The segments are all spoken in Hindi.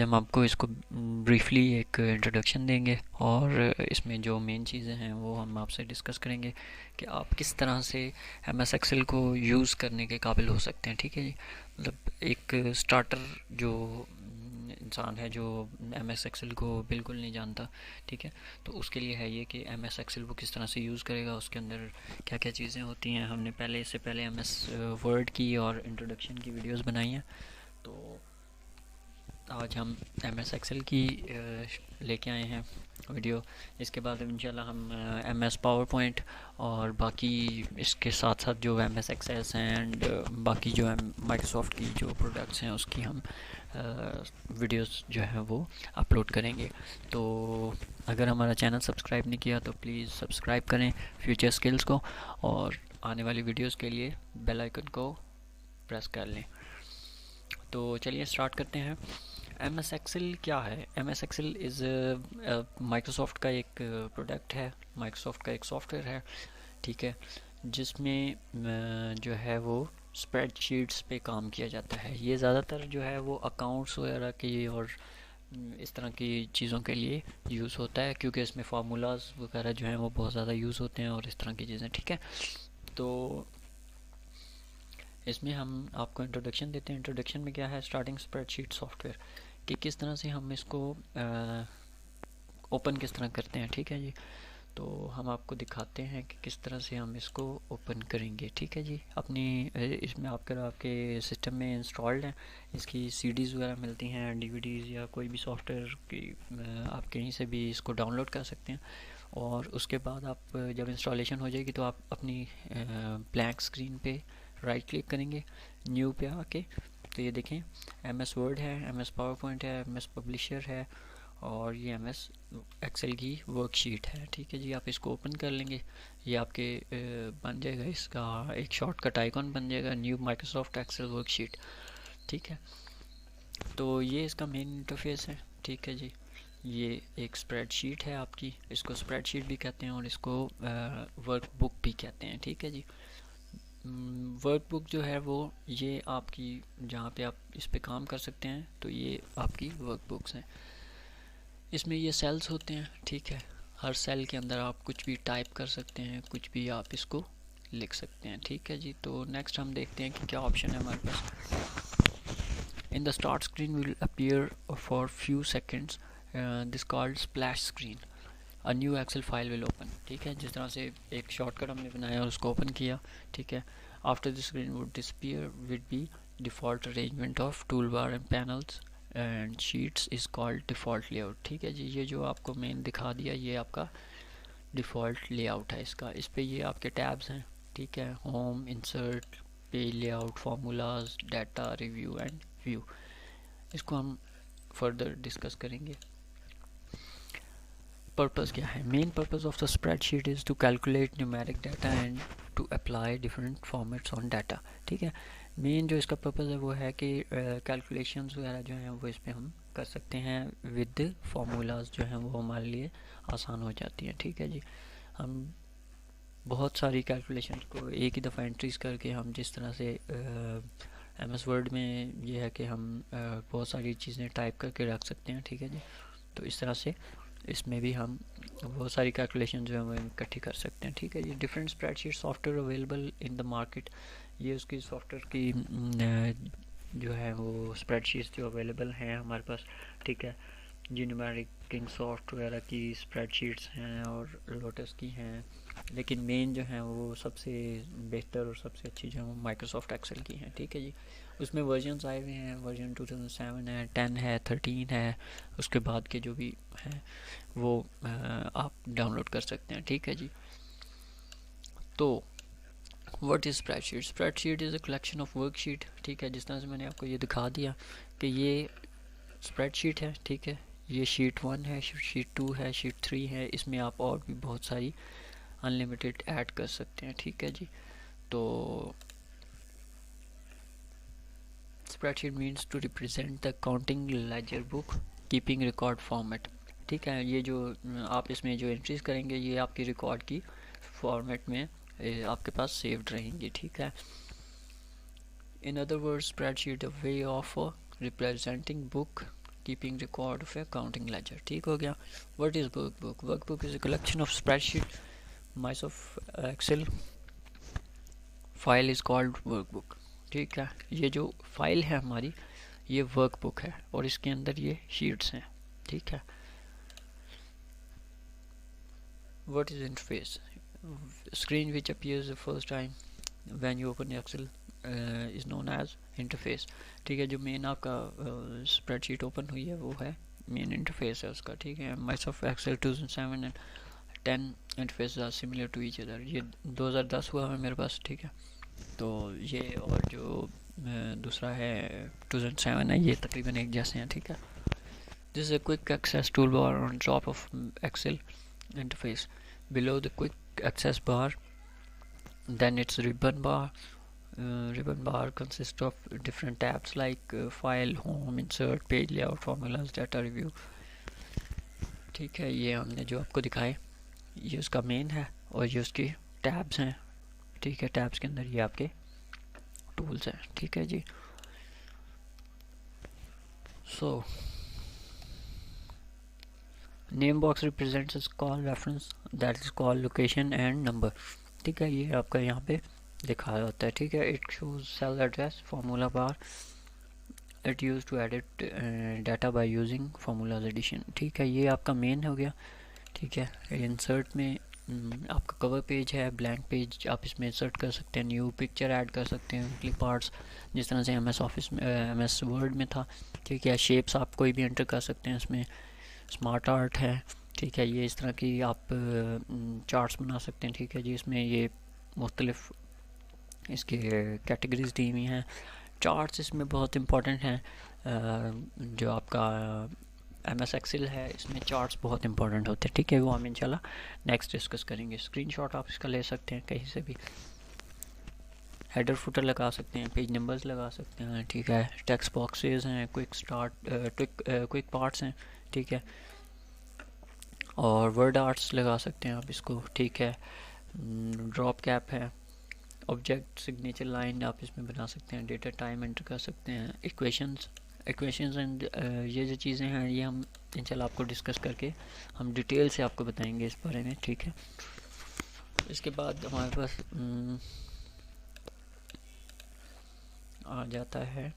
हम आपको इसको ब्रीफली एक इंट्रोडक्शन देंगे और इसमें जो मेन चीज़ें हैं वो हम आपसे डिस्कस करेंगे कि आप किस तरह से एम एस एक्सेल को यूज़ करने के काबिल हो सकते हैं। ठीक है जी, मतलब एक स्टार्टर जो इंसान है जो एम एस एक्सेल को बिल्कुल नहीं जानता, ठीक है, तो उसके लिए है ये कि एम एस एक्सेल वो किस तरह से यूज़ करेगा, उसके अंदर क्या क्या चीज़ें होती हैं। हमने इससे पहले एम एस वर्ड की और इंट्रोडक्शन की वीडियोज़ बनाई हैं, तो आज हम एम एस एक्सेल की लेके आए हैं वीडियो। इसके बाद इंशाल्लाह हम एम एस पावर पॉइंट और बाकी इसके साथ साथ जो एम एस एक्सेस हैं एंड बाकी जो है माइक्रोसॉफ्ट की जो प्रोडक्ट्स हैं उसकी हम वीडियोस जो है वो अपलोड करेंगे। तो अगर हमारा चैनल सब्सक्राइब नहीं किया तो प्लीज़ सब्सक्राइब करें फ्यूचर स्किल्स को, और आने वाली वीडियोस के लिए बेल आइकन को प्रेस कर लें। तो चलिए स्टार्ट करते हैं। एम एस एक्सेल क्या है? M S Excel is Microsoft का एक प्रोडक्ट है, माइक्रोसॉफ्ट का एक सॉफ्टवेयर है, ठीक है, जिसमें जो है वो स्प्रेडशीट्स पे काम किया जाता है। ये ज़्यादातर जो है वो अकाउंट्स वगैरह की और इस तरह की चीज़ों के लिए यूज़ होता है, क्योंकि इसमें फार्मूलाज वगैरह जो हैं वो बहुत ज़्यादा यूज़ होते हैं और इस तरह की चीज़ें, ठीक है। तो इसमें हम आपको इंट्रोडक्शन देते हैं। इंट्रोडक्शन में क्या है, स्टार्टिंग स्प्रेडशीट सॉफ्टवेयर, कि किस तरह से हम इसको ओपन किस तरह करते हैं, ठीक है जी। तो हम आपको दिखाते हैं कि किस तरह से हम इसको ओपन करेंगे, ठीक है जी। अपनी इसमें आपके सिस्टम में इंस्टॉल्ड है, इसकी सीडीज़ वगैरह मिलती हैं, डीवीडीज़, या कोई भी सॉफ्टवेयर की आप कहीं से भी इसको डाउनलोड कर सकते हैं। और उसके बाद आप जब इंस्टॉलेशन हो जाएगी तो आप अपनी ब्लैंक स्क्रीन पे राइट क्लिक करेंगे, न्यू पे आके, तो ये देखें एम एस वर्ड है, एम एस पावर पॉइंट है, एम एस पब्लिशर है और ये एम एस एक्सेल की वर्कशीट है, ठीक है जी। आप इसको ओपन कर लेंगे, ये आपके बन जाएगा, इसका एक शॉर्टकट आइकॉन बन जाएगा, न्यू माइक्रोसॉफ्ट एक्सेल वर्कशीट, ठीक है। तो ये इसका मेन इंटरफेस है, ठीक है जी। ये एक स्प्रेडशीट है आपकी, इसको स्प्रेडशीट भी कहते हैं और इसको वर्कबुक भी कहते हैं, ठीक है जी। वर्कबुक जो है वो ये आपकी जहाँ पे आप इस पे काम कर सकते हैं, तो ये आपकी वर्कबुक्स हैं। इसमें ये सेल्स होते हैं, ठीक है, हर सेल के अंदर आप कुछ भी टाइप कर सकते हैं, कुछ भी आप इसको लिख सकते हैं, ठीक है जी। तो नेक्स्ट हम देखते हैं कि क्या ऑप्शन है हमारे पास। In the start screen will appear for few seconds, this called splash screen, a new Excel file will open, ठीक है। जिस तरह से एक शॉर्टकट हमने बनाया और उसको ओपन किया, ठीक है। After the screen would disappear with be default arrangement of tool bar and panels and sheets is called default layout, ठीक है जी। ये जो आपको मेन दिखा दिया ये आपका डिफ़ॉल्ट लेआउट है इसका। इस पे ये आपके टैब्स हैं, ठीक है, home, insert, page layout, formulas, data, review and view. इसको हम फर्दर डिस्कस करेंगे। पर्पस क्या है? Main purpose of the spreadsheet is to calculate numeric data and to apply different formats on data, ठीक है। मेन जो इसका पर्पस है वो है कि कैलकुलेशंस वगैरह जो हैं वो इस पर हम कर सकते हैं विद फार्मूलाज जो हैं वो हमारे लिए आसान हो जाती हैं, ठीक है जी। हम बहुत सारी कैलकुलेशन को एक ही दफ़ा एंट्रीज करके हम जिस तरह से एम एस वर्ड में ये है कि हम बहुत सारी चीज़ें टाइप करके रख सकते हैं, ठीक है जी। तो इस तरह से इसमें भी हम बहुत सारी कैलकुलेशन जो है वो इकट्ठी कर सकते हैं, ठीक है। ये different spreadsheet software available in the market, ये उसकी सॉफ्टवेयर की जो है वो स्प्रेडशीट्स जो अवेलेबल हैं हमारे पास, ठीक है। न्यूमेरिक किंगसॉफ्ट वगैरह की स्प्रेडशीट्स हैं और लोटस की हैं, लेकिन मेन जो है वो सबसे बेहतर और सबसे अच्छी जो है वो माइक्रोसॉफ्ट एक्सेल की हैं, ठीक है जी। उसमें वर्जन्स आए हुए हैं, वर्जन 2007 है, 10 है, 13 है, उसके बाद के जो भी हैं वो आप डाउनलोड कर सकते हैं, ठीक है जी। तो what is spreadsheet? Spreadsheet is a collection of worksheet, ठीक है। जिस तरह से मैंने आपको ये दिखा दिया कि ये स्प्रेडशीट है, ठीक है। ये शीट 1 है, शीट 2 है, शीट 3 है, इसमें आप और भी बहुत सारी अनलिमिटेड ऐड कर सकते हैं, ठीक है जी। तो spreadsheet means to represent the counting ledger book keeping record format, ठीक है। ये जो आप इसमें जो एंट्रीज करेंगे ये आपकी रिकॉर्ड की फॉर्मेट में आपके पास सेव्ड रहेंगी, ठीक है। In other words spreadsheet a way of representing book keeping record of accounting ledger. ठीक हो गया। What is workbook? Workbook is a collection of spreadsheet Microsoft Excel file is called workbook. ठीक है, ये जो फाइल है हमारी ये वर्कबुक है और इसके अंदर ये शीट्स हैं। ठीक है। What is interface? Screen which appears the first time when you open Excel is known as interface. ठीक है, जो मेन आपका स्प्रेडशीट ओपन हुई है वो है मेन इंटरफेस है उसका। ठीक है, Microsoft Excel 2007 and 10 interface are similar to each other. ये 2010 हुआ है मेरे पास। ठीक है, तो ये और जो दूसरा है 2007 है, ये तकरीबन एक जैसे हैं। ठीक है, this is a quick access tool bar on top of Excel interface. Below the quick access bar then its ribbon bar. Ribbon bar consists of different tabs like file, home, insert, page layout, formulas, data review. ठीक है, ये हमने जो आपको दिखाए ये उसका मेन है और ये उसकी टैब्स हैं। ठीक है, टैब्स के अंदर ये आपके टूल्स हैं। ठीक है जी। So name box represents call reference that is call location and number. ठीक है, ये आपका यहाँ पे दिखाया होता है। ठीक है, it shows cell address formula bar it use to edit data by using formulas addition. ठीक है, ये आपका मेन हो गया। ठीक है, इंसर्ट में आपका कवर पेज है, ब्लैंक पेज आप इसमें इंसर्ट कर सकते हैं, न्यू पिक्चर ऐड कर सकते हैं, क्लिप आर्ट्स जिस तरह से एमएस ऑफिस में एमएस वर्ड में था। ठीक है, शेप्स आप कोई भी एंटर कर सकते हैं इसमें, स्मार्ट आर्ट है। ठीक है, ये इस तरह की आप चार्ट्स बना सकते हैं। ठीक है जी, इसमें ये मुख्तलिफ इसके कैटेगरीज दी हुई हैं। चार्ट्स इसमें बहुत इंपॉर्टेंट हैं। जो आपका एमएस एक्सेल है इसमें चार्ट्स बहुत इंपॉर्टेंट होते हैं। ठीक है, वो हम इंशाल्लाह नेक्स्ट डिस्कस करेंगे। स्क्रीनशॉट आप इसका ले सकते हैं कहीं से भी, हेडर फुटर लगा सकते हैं, पेज नंबर्स लगा सकते हैं। ठीक है, टेक्स्ट बॉक्सेस हैं, क्विक पार्ट्स हैं। ठीक है, और वर्ड आर्ट्स लगा सकते हैं आप इसको। ठीक है, ड्रॉप कैप है, ऑब्जेक्ट सिग्नेचर लाइन आप इसमें बना सकते हैं, डेटा टाइम एंटर कर सकते हैं, इक्वेशंस एंड ये जो चीज़ें हैं ये हम इंशाल्लाह आपको डिस्कस करके हम डिटेल से आपको बताएंगे इस बारे में। ठीक है, इसके बाद हमारे पास आ जाता है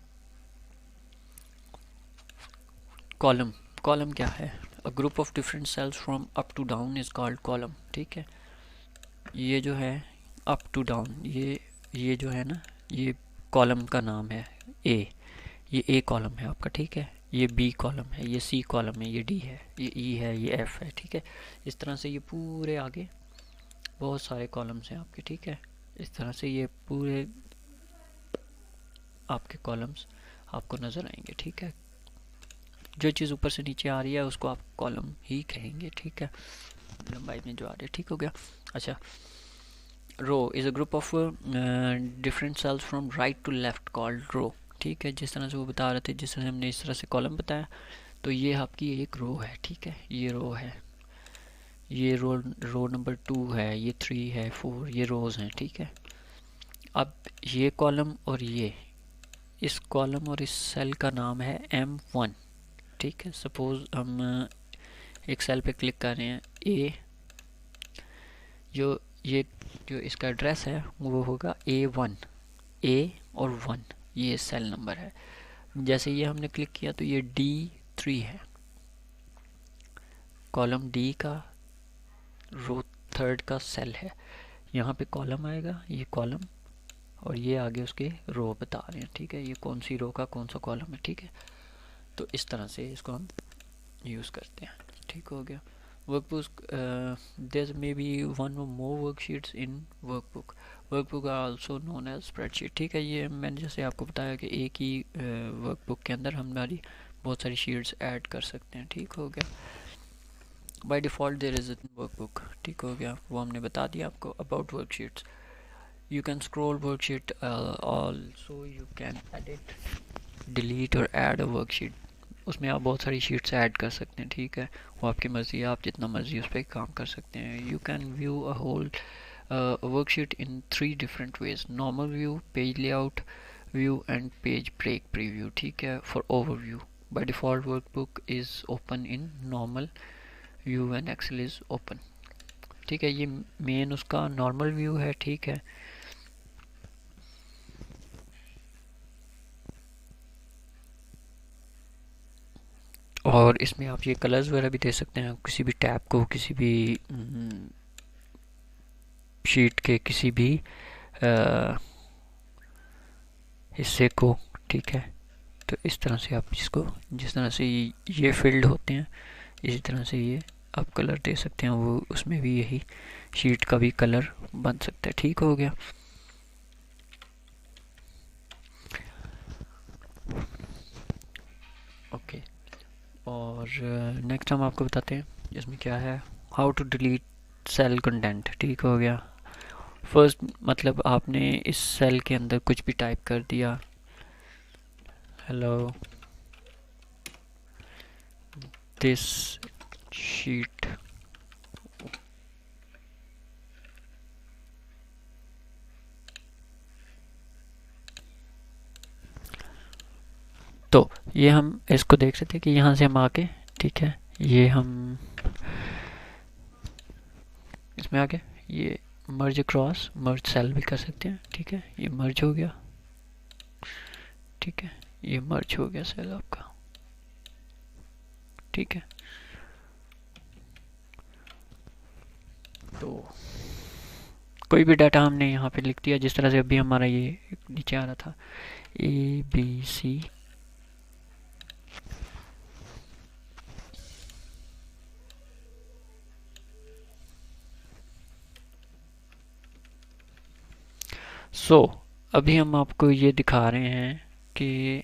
कॉलम। कॉलम क्या है? A group of different cells from up to down is called column. ठीक है, ये जो है अप टू डाउन, ये जो है ना ये कॉलम का नाम है। ये ए कॉलम है आपका। ठीक है, ये बी कॉलम है, ये सी कॉलम है, ये डी है, ये ई है, ये एफ है। ठीक है, इस तरह से ये पूरे आगे बहुत सारे कॉलम्स हैं आपके। ठीक है, इस तरह से ये पूरे आपके कॉलम्स आपको नज़र आएंगे। ठीक है, जो चीज़ ऊपर से नीचे आ रही है उसको आप कॉलम ही कहेंगे। ठीक है, लंबाई में जो आ रही है। ठीक हो गया। अच्छा, row is a group of different cells from right to left called row. ठीक है, जिस तरह से वो बता रहे थे, जिस तरह हमने इस तरह से कॉलम बताया, तो ये आपकी एक रो है। ठीक है, ये रो है, ये रो नंबर 2 है, ये 3 है, 4, ये रोज़ हैं। ठीक है, अब ये कॉलम और ये इस कॉलम और इस सेल का नाम है M1। ठीक है, सपोज हम एक सेल पे क्लिक कर रहे हैं ए, ये जो इसका एड्रेस है वो होगा A1, A और 1, ये सेल नंबर है। जैसे ये हमने क्लिक किया तो ये D3 है, कॉलम D का रो 3 का सेल है। यहाँ पे कॉलम आएगा, ये कॉलम, और ये आगे उसके रो बता रहे हैं। ठीक है, ये कौन सी रो का कौन सा कॉलम है। ठीक है, तो इस तरह से इसको हम यूज़ करते हैं। ठीक हो गया। Workbook there may be one और more worksheets in workbook. Workbook are also known as spreadsheet. ठीक है, ये मैंने जैसे आपको बताया कि एक ही वर्कबुक के अंदर हमारी बहुत सारी शीट्स ऐड कर सकते हैं। ठीक हो गया। By default there is a workbook. ठीक हो गया, वो हमने बता दिया आपको। About worksheets, you can scroll worksheet, also you can edit, delete और add a worksheet। उसमें आप बहुत सारी शीट्स ऐड कर सकते हैं। ठीक है, वो आपकी मर्ज़ी है, आप जितना मर्ज़ी उस पर काम कर सकते हैं। You can view a whole worksheet in 3 different ways: normal view, page layout view and page break preview. ठीक है, for overview by default workbook is open in normal view and Excel is open. ठीक है, ये मेन उसका नॉर्मल व्यू है। ठीक है, और इसमें आप ये कलर्स वगैरह भी दे सकते हैं किसी भी टैब को, किसी भी शीट के किसी भी हिस्से को। ठीक है, तो इस तरह से आप इसको, जिस तरह से ये फील्ड होते हैं इसी तरह से ये आप कलर दे सकते हैं। वो उसमें भी यही शीट का भी कलर बन सकता है। ठीक हो गया। ओके, और नेक्स्ट हम आपको बताते हैं इसमें क्या है, how to delete cell content. ठीक हो गया। फर्स्ट मतलब आपने इस सेल के अंदर कुछ भी टाइप कर दिया, हेलो दिस शीट तो ये हम इसको देख सकते हैं कि यहाँ से हम आके, ठीक है, ये हम इसमें आके ये मर्ज क्रॉस मर्ज सेल भी कर सकते हैं। ठीक है, ये मर्ज हो गया। ठीक है, ये मर्ज हो गया सेल आपका। ठीक है, तो कोई भी डाटा हमने यहाँ पे लिख दिया, जिस तरह से अभी हमारा ये नीचे आ रहा था ABC अभी हम आपको ये दिखा रहे हैं कि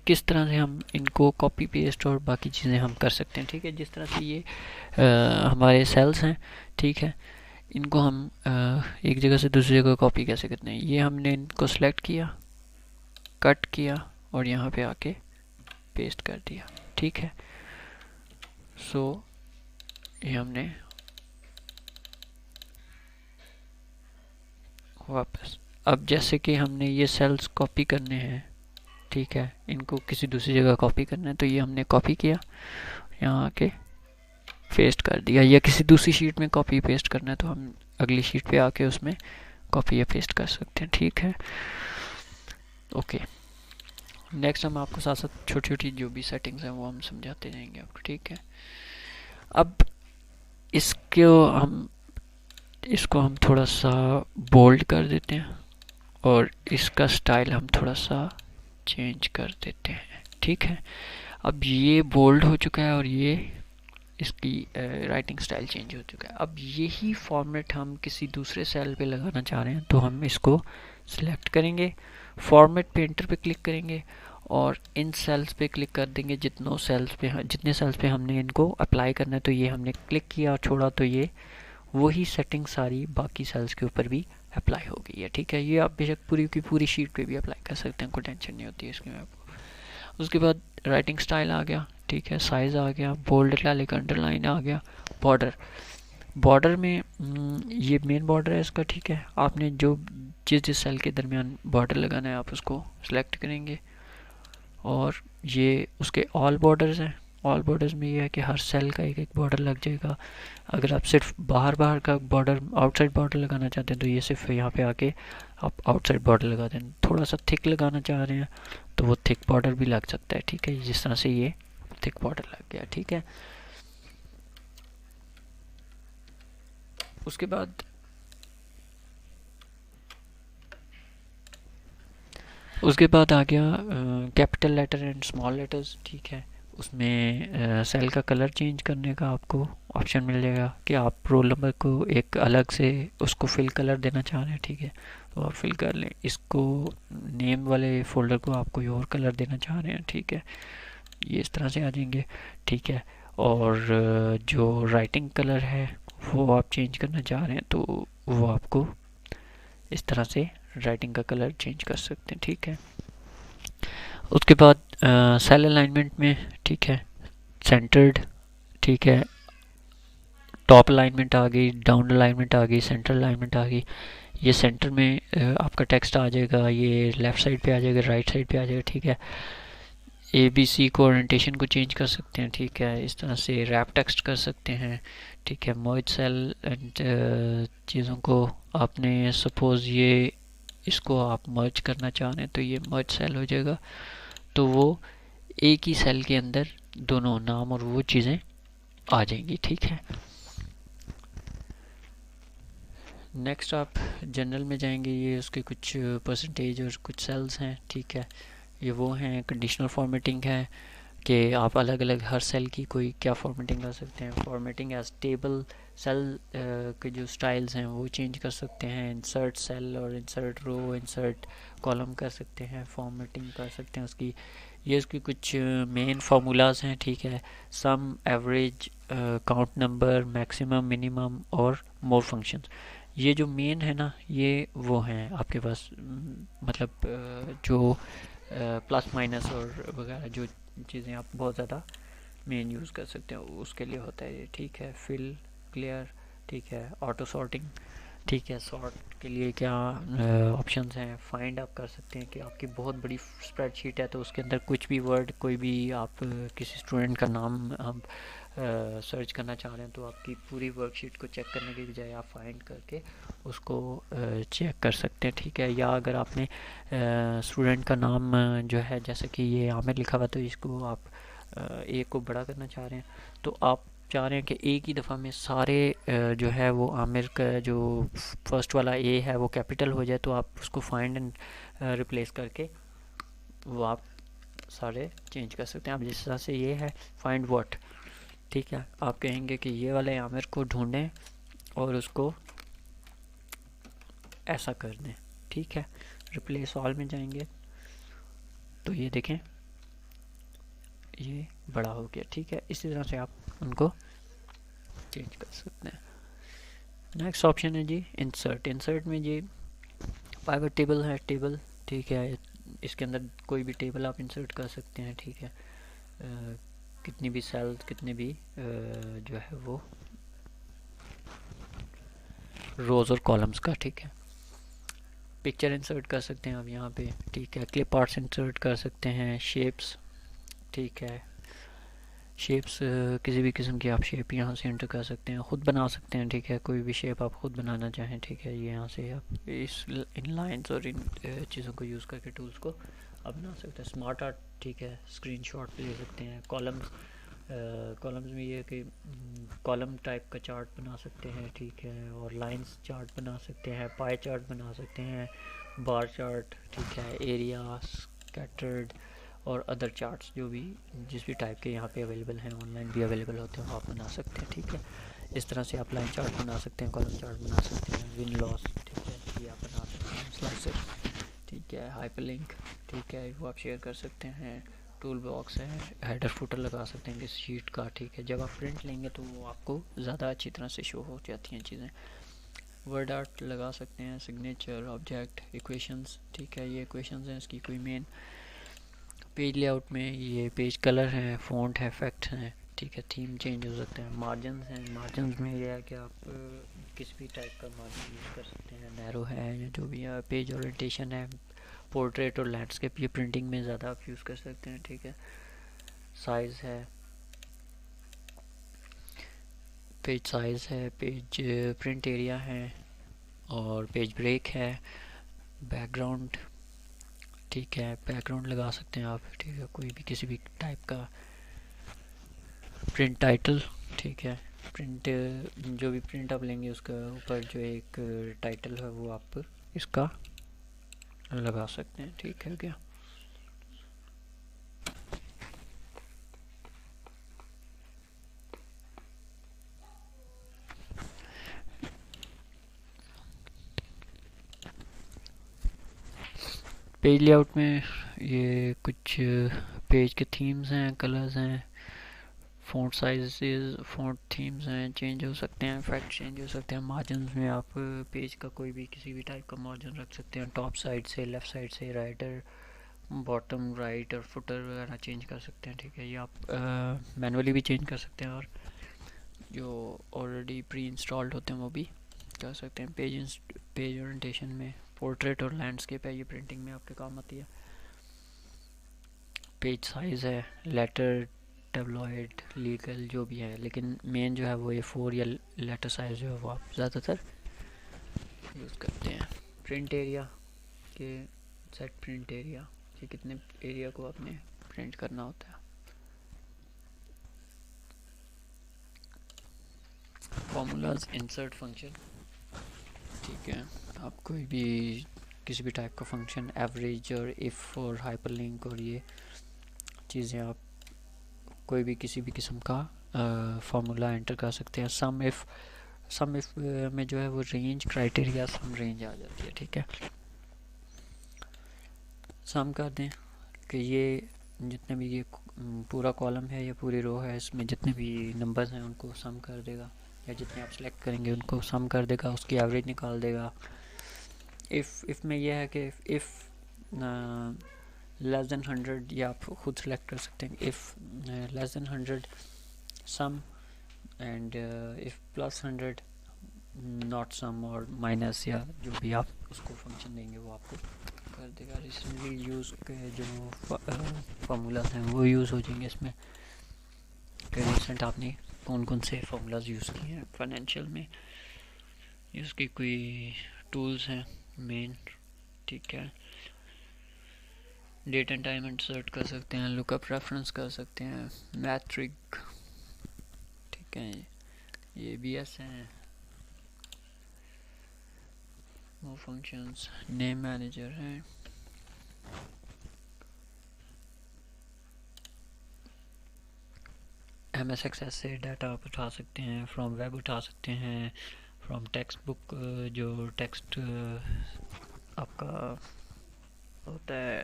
किस तरह से हम इनको कॉपी पेस्ट और बाकी चीज़ें हम कर सकते हैं। ठीक है, जिस तरह से ये हमारे सेल्स हैं। ठीक है, इनको हम एक जगह से दूसरी जगह कॉपी कैसे करते हैं। ये हमने इनको सेलेक्ट किया, कट किया और यहाँ पे आके पेस्ट कर दिया। ठीक है, ये हमने वापस, अब जैसे कि हमने ये सेल्स कॉपी करने हैं, ठीक है, इनको किसी दूसरी जगह कॉपी करना है, तो ये हमने कॉपी किया, यहाँ आके पेस्ट कर दिया। या किसी दूसरी शीट में कॉपी पेस्ट करना है तो हम अगली शीट पे आके उसमें कॉपी या पेस्ट कर सकते हैं। ठीक है, ओके। नेक्स्ट हम आपको साथ साथ छोटी छोटी जो भी सेटिंग्स हैं वो हम समझाते जाएंगे आपको। ठीक है, अब इसको हम थोड़ा सा बोल्ड कर देते हैं और इसका स्टाइल हम थोड़ा सा चेंज कर देते हैं। ठीक है, अब ये बोल्ड हो चुका है और ये इसकी राइटिंग स्टाइल चेंज हो चुका है। अब यही फॉर्मेट हम किसी दूसरे सेल पे लगाना चाह रहे हैं तो हम इसको सिलेक्ट करेंगे, फॉर्मेट पेंटर पे क्लिक करेंगे और इन सेल्स पे क्लिक कर देंगे जितने सेल्स पे हमने इनको अप्लाई करना है। तो ये हमने क्लिक किया और छोड़ा तो ये वही सेटिंग सारी बाकी सेल्स के ऊपर भी अप्लाई हो गई है। ठीक है, ये आप बेशक पूरी की पूरी शीट पे भी अप्लाई कर सकते हैं, कोई टेंशन नहीं होती है इसकी आपको। उसके बाद राइटिंग स्टाइल आ गया। ठीक है, साइज आ गया, बोल्ड इटैलिक अंडरलाइन आ गया, बॉर्डर में ये मेन बॉर्डर है इसका। ठीक है, आपने जिस सेल के दरमियान बॉर्डर लगाना है आप उसको सिलेक्ट करेंगे और ये उसके ऑल बॉर्डर्स हैं। ऑल बॉर्डर्स में ये है कि हर सेल का एक एक बॉर्डर लग जाएगा। अगर आप सिर्फ बाहर का बॉर्डर, आउटसाइड बॉर्डर लगाना चाहते हैं तो ये सिर्फ यहाँ पे आके आप आउटसाइड बॉर्डर लगा दें। थोड़ा सा थिक लगाना चाह रहे हैं तो वो थिक बॉर्डर भी लग सकता है। ठीक है, जिस तरह से ये थिक बॉर्डर लग गया। ठीक है, उसके बाद आ गया capital letter and small letters. ठीक है, उसमें सेल का कलर चेंज करने का आपको ऑप्शन मिल जाएगा कि आप रोल नंबर को एक अलग से उसको फिल कलर देना चाह रहे हैं। ठीक है, तो आप फिल कर लें। इसको नेम वाले फोल्डर को आप कोई और कलर देना चाह रहे हैं। ठीक है, ये इस तरह से आ जाएंगे। ठीक है, और जो राइटिंग कलर है वो आप चेंज करना चाह रहे हैं तो वो आपको इस तरह से राइटिंग का कलर चेंज कर सकते हैं। ठीक है, उसके बाद सेल अलाइनमेंट में, ठीक है, सेंटर्ड, ठीक है, टॉप अलाइनमेंट आ गई, डाउन अलाइनमेंट आ गई, सेंटर अलाइनमेंट आ गई। ये सेंटर में आपका टेक्स्ट आ जाएगा, ये लेफ़्ट साइड पे आ जाएगा, राइट साइड पे आ जाएगा। ठीक है, ABC को ओरिएंटेशन को चेंज कर सकते हैं, ठीक है। इस तरह से रैप टेक्स्ट कर सकते हैं, ठीक है। मर्ज सेल एंड चीज़ों को आपने सपोज़ ये इसको आप मर्ज करना चाह रहे हैं तो ये मर्ज सेल हो जाएगा, तो वो एक ही सेल के अंदर दोनों नाम और वो चीज़ें आ जाएंगी, ठीक है। नेक्स्ट आप जनरल में जाएंगे, ये उसके कुछ परसेंटेज और कुछ सेल्स हैं, ठीक है। ये वो हैं। कंडीशनल फॉर्मेटिंग है कि आप अलग अलग हर सेल की कोई क्या फॉर्मेटिंग कर सकते हैं। फॉर्मेटिंग एज टेबल सेल के जो स्टाइल्स हैं वो चेंज कर सकते हैं। इंसर्ट सेल और इंसर्ट रो, इंसर्ट कॉलम कर सकते हैं, फॉर्मेटिंग कर सकते हैं उसकी। ये उसकी कुछ मेन फार्मूलाज हैं, ठीक है। Sum, average, count number, maximum, minimum और मोर फंक्शंस। ये जो मेन है ना, ये वो हैं आपके पास, मतलब जो प्लस माइनस और वगैरह जो चीज़ें आप बहुत ज़्यादा मेन यूज़ कर सकते हैं उसके लिए होता है ये, ठीक है। फिल, क्लियर, ठीक है। ऑटो सॉर्टिंग, ठीक है। सॉर्ट के लिए क्या ऑप्शंस हैं। फाइंड आप कर सकते हैं कि आपकी बहुत बड़ी स्प्रेडशीट है तो उसके अंदर कुछ भी वर्ड, कोई भी आप किसी स्टूडेंट का नाम आप सर्च करना चाह रहे हैं तो आपकी पूरी वर्कशीट को चेक करने के बजाय आप फाइंड करके उसको चेक कर सकते हैं, ठीक है। या अगर आपने स्टूडेंट का नाम जो है जैसे कि ये आमिर लिखा हुआ तो इसको आप ए को बड़ा करना चाह रहे हैं तो आप चाह रहे हैं कि एक ही दफ़ा में सारे जो है वो आमिर का जो फर्स्ट वाला ए है वो कैपिटल हो जाए, तो आप उसको फाइंड एंड रिप्लेस करके वो आप सारे चेंज कर सकते हैं। अब जिस तरह से ये है फाइंड व्हाट, ठीक है। आप कहेंगे कि ये वाले आमिर को ढूंढें और उसको ऐसा कर दें, ठीक है। रिप्लेस ऑल में जाएंगे तो ये देखें ये बड़ा हो गया, ठीक है। इसी तरह से आप उनको चेंज कर सकते हैं। नेक्स्ट ऑप्शन है जी इंसर्ट। इंसर्ट में जी पाइवट टेबल है, टेबल, ठीक है। इसके अंदर कोई भी टेबल आप इंसर्ट कर सकते हैं, ठीक है। कितनी भी सेल, कितने भी जो है वो रोज और कॉलम्स का, ठीक है। पिक्चर इंसर्ट कर सकते हैं आप यहाँ पे, ठीक है। क्लिप आर्ट्स इंसर्ट कर सकते हैं। शेप्स, ठीक है। शेप्स किसी भी किस्म की आप शेप यहाँ से एंटर कर सकते हैं, ख़ुद बना सकते हैं, ठीक है। कोई भी शेप आप ख़ुद बनाना चाहें, ठीक है। ये यहाँ से आप इन लाइंस और इन चीज़ों को यूज़ करके टूल्स को आप बना सकते हैं। स्मार्ट आर्ट, ठीक है। स्क्रीनशॉट ले सकते हैं। कॉलम्स, कॉलम्स में ये है कि कॉलम टाइप का चार्ट बना सकते हैं, ठीक है। और लाइंस चार्ट बना सकते हैं, पाई चार्ट बना सकते हैं, बार चार्ट, ठीक है। एरिया, स्कैटर्ड और अदर चार्ट्स जो भी जिस भी टाइप के यहाँ पे अवेलेबल हैं, ऑनलाइन भी अवेलेबल होते हैं, आप बना सकते हैं, ठीक है। इस तरह से आप लाइन चार्ट बना सकते हैं, कॉलम चार्ट बना सकते हैं, विन लॉस, ठीक है, ये आप बना सकते हैं। स्लाइसर, ठीक है। हाइपरलिंक, ठीक है, वो आप शेयर कर सकते हैं। टूल बॉक्स है, हेडर फुटर लगा सकते हैं किस शीट का, ठीक है। जब आप प्रिंट लेंगे तो वो आपको ज़्यादा अच्छी तरह से शो हो जाती हैं चीज़ें। वर्ड आर्ट लगा सकते हैं, सिग्नेचर, ऑब्जेक्ट, इक्वेशंस, ठीक है। ये इक्वेशंस हैं इसकी कोई मेन। पेज लेआउट में ये पेज कलर है, फ़ॉन्ट है, इफेक्ट हैं, ठीक है। थीम चेंज हो सकते हैं। मार्जिन्स हैं, मार्जिन्स में ये है कि आप किसी भी टाइप का मार्जिन यूज़ कर सकते हैं, नैरो है या जो भी है। पेज ओरिएंटेशन है, पोर्ट्रेट और लैंडस्केप, ये प्रिंटिंग में ज़्यादा आप यूज़ कर सकते हैं, ठीक है। साइज़ है, पेज साइज़ है, पेज प्रिंट एरिया है और पेज ब्रेक है। बैकग्राउंड, ठीक है, बैकग्राउंड लगा सकते हैं आप, ठीक है। कोई भी किसी भी टाइप का प्रिंट टाइटल, ठीक है। प्रिंट जो भी प्रिंट आप लेंगे उसका ऊपर जो एक टाइटल है वो आप इसका लगा सकते हैं, ठीक है क्या। पेज लेआउट में ये कुछ पेज के थीम्स हैं, कलर्स हैं, फ़ॉन्ट साइज़, फ़ॉन्ट थीम्स हैं, चेंज हो सकते हैं, इफेक्ट चेंज हो सकते हैं। मार्जिन्स में आप पेज का कोई भी किसी भी टाइप का मार्जिन रख सकते हैं, टॉप साइड से, लेफ़्ट साइड से, राइटर, बॉटम, राइट और फुटर वगैरह चेंज कर सकते हैं, ठीक है। ये आप मैनुअली भी चेंज कर सकते हैं और जो ऑलरेडी प्री इंस्टॉल्ड होते हैं वो भी कर सकते हैं। पेज ओरिएंटेशन में पोर्ट्रेट और लैंडस्केप है, ये प्रिंटिंग में आपके काम आती है। पेज साइज़ है, लेटर, टेबलॉइड, लीगल, जो भी है, लेकिन मेन जो है वो ये 4 या लेटर साइज़ जो है वो आप ज़्यादातर यूज़ करते हैं। प्रिंट एरिया के सेट प्रिंट एरिया कि कितने एरिया को आपने प्रिंट करना होता है। फॉर्मूलाज इंसर्ट फंक्शन, ठीक है, आप कोई भी किसी भी टाइप का फंक्शन, एवरेज और इफ़ और हाइपरलिंक और ये चीज़ें आप कोई भी किसी भी किस्म का फार्मूला एंटर कर सकते हैं। सम इफ़ में जो है वो रेंज क्राइटेरिया सम रेंज आ जाती है, ठीक है। सम कर दें कि ये जितने भी ये पूरा कॉलम है या पूरी रो है, इसमें जितने भी नंबर्स हैं उनको सम कर देगा, या जितने आप सेलेक्ट करेंगे उनको सम कर देगा, उसकी एवरेज निकाल देगा। इफ़ में यह है कि इफ़ लेस देन 100, या आप खुद सेलेक्ट कर सकते हैं, if less than 100 sum, and if plus 100 not sum, और माइनस या जो भी आप उसको फंक्शन देंगे वो आपको कर देगा। रिसेंटली यूज़ के जो फार्मूलाज हैं वो यूज़ हो जाएंगे इसमें, कि रिसेंट आपने कौन कौन से फार्मूलाज यूज़ किए हैं फाइनेंशियल में, इसकी कोई टूल्स हैं मेन, ठीक है। डेट एंड टाइम इंसर्ट कर सकते हैं, लुकअप रेफरेंस कर सकते हैं, मैट्रिक, ठीक है, ये भी ऐसे हैं वो फंक्शंस। नेम मैनेजर हैं, MS एक्सेस से डाटा आप उठा सकते हैं, फ्रॉम वेब उठा सकते हैं, फ्रॉम टेक्स्ट बुक जो टेक्स्ट आपका होता है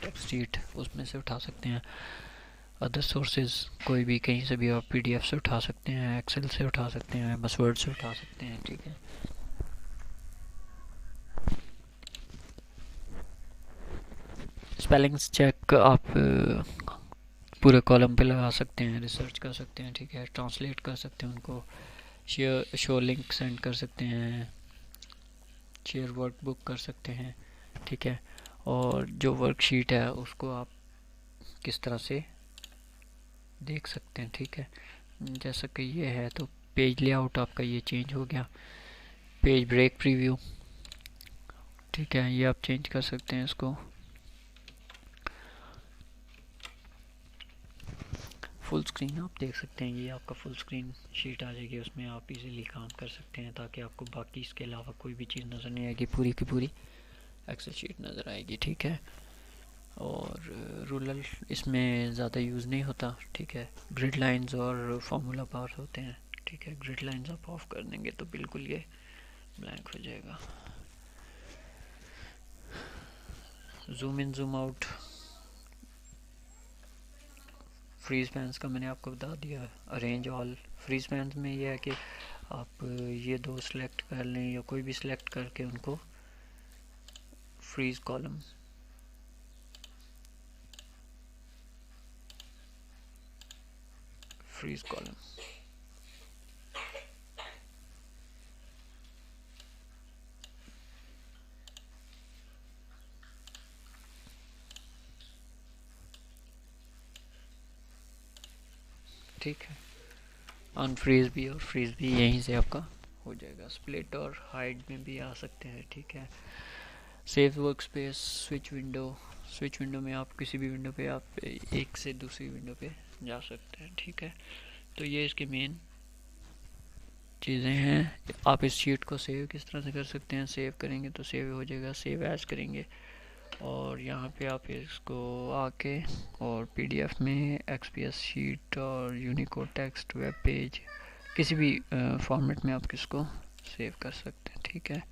टेक्स्ट शीट उसमें से उठा सकते हैं। अदर सोर्सेज कोई भी कहीं से भी आप PDF से उठा सकते हैं, एक्सेल से उठा सकते हैं, बस वर्ड से उठा सकते हैं, ठीक है। स्पेलिंग्स चेक आप पूरे कॉलम पे लगा सकते हैं, रिसर्च कर सकते हैं, ठीक है, ट्रांसलेट कर सकते हैं उनको, शो लिंक सेंड कर सकते हैं, शेयर वर्कबुक कर सकते हैं, ठीक है। और जो वर्कशीट है उसको आप किस तरह से देख सकते हैं, ठीक है। जैसा कि ये है तो पेज लेआउट आपका ये चेंज हो गया, पेज ब्रेक प्रीव्यू, ठीक है, ये आप चेंज कर सकते हैं इसको। फुल स्क्रीन आप देख सकते हैं, ये आपका फुल स्क्रीन शीट आ जाएगी, उसमें आप इजीली काम कर सकते हैं ताकि आपको बाकी इसके अलावा कोई भी चीज़ नज़र नहीं आएगी, पूरी की पूरी एक्सेल शीट नज़र आएगी, ठीक है। और रूलर इसमें ज़्यादा यूज़ नहीं होता, ठीक है। ग्रिड लाइंस और फार्मूला बार होते हैं, ठीक है। ग्रिड लाइंस आप ऑफ कर देंगे तो बिल्कुल ये ब्लैंक हो जाएगा। Zoom in zoom out, freeze panes का मैंने आपको बता दिया। अरेंज ऑल, फ्रीज पैंस में यह है कि आप ये दो सिलेक्ट कर लें या कोई भी सिलेक्ट करके उनको फ्रीज कॉलम, फ्रीज कॉलम, ठीक है। अनफ्रीज भी और फ्रीज भी यहीं से आपका हो जाएगा। स्प्लिट और हाइड में भी आ सकते हैं, ठीक है। Save work space, switch window में आप किसी भी विंडो पे आप एक से दूसरी विंडो पे जा सकते हैं, ठीक है। तो ये इसके मेन चीज़ें हैं। आप इस शीट को सेव किस तरह से कर सकते हैं, सेव करेंगे तो सेव हो जाएगा, सेव एज करेंगे और यहाँ पे आप इसको आके और PDF में XPS शीट और यूनिकोड टेक्स्ट वेब पेज किसी भी फॉर्मेट में आप इसको सेव कर सकते हैं, ठीक है।